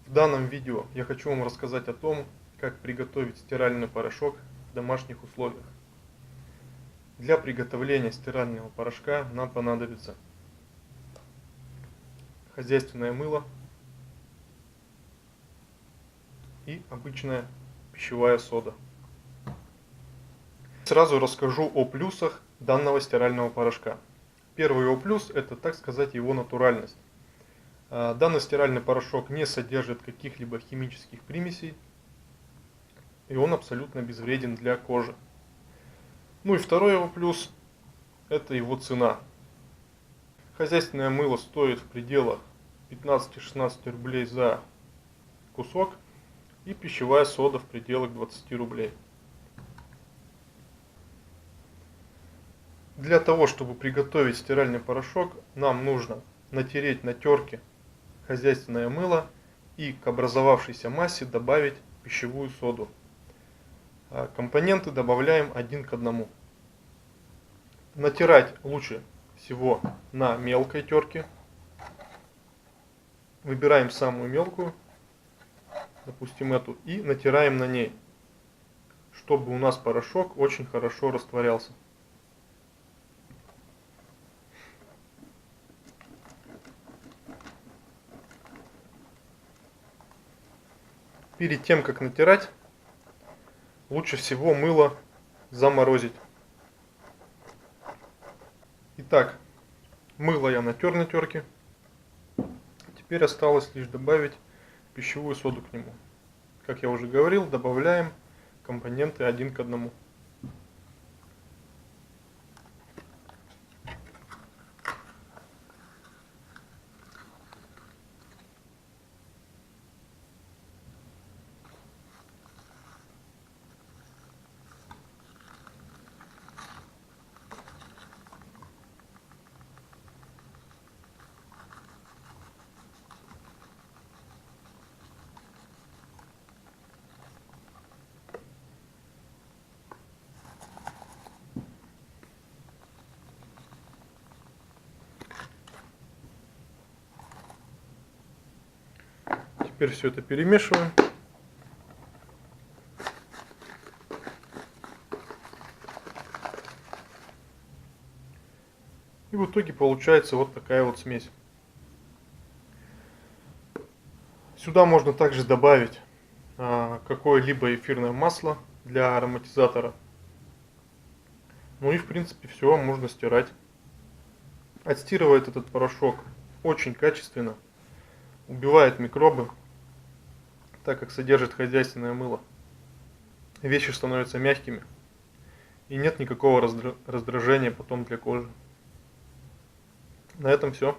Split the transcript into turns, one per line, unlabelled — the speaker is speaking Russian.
В данном видео я хочу вам рассказать о том, как приготовить стиральный порошок в домашних условиях. Для приготовления стирального порошка нам понадобится хозяйственное мыло и обычная пищевая сода. Сразу расскажу о плюсах данного стирального порошка. Первый его плюс — это, так сказать, его натуральность. Данный стиральный порошок не содержит каких-либо химических примесей, и он абсолютно безвреден для кожи. Ну и второй его плюс — это его цена. Хозяйственное мыло стоит в пределах 15-16 рублей за кусок, и пищевая сода в пределах 20 рублей. Для того, чтобы приготовить стиральный порошок, нам нужно натереть на терке хозяйственное мыло и к образовавшейся массе добавить пищевую соду. Компоненты добавляем один к одному. Натирать лучше всего на мелкой терке. Выбираем самую мелкую, допустим эту, и натираем на ней, чтобы у нас порошок очень хорошо растворялся. Перед тем, как натирать, лучше всего мыло заморозить. Итак, мыло я натер на терке. Теперь осталось лишь добавить пищевую соду к нему. Как я уже говорил, добавляем компоненты один к одному. Теперь все это перемешиваем. И в итоге получается вот такая вот смесь. Сюда можно также добавить какое-либо эфирное масло для ароматизатора. Ну и в принципе все, можно стирать. Отстирывает этот порошок очень качественно, убивает микробы, так как содержит хозяйственное мыло. Вещи становятся мягкими и нет никакого раздражения потом для кожи. На этом все.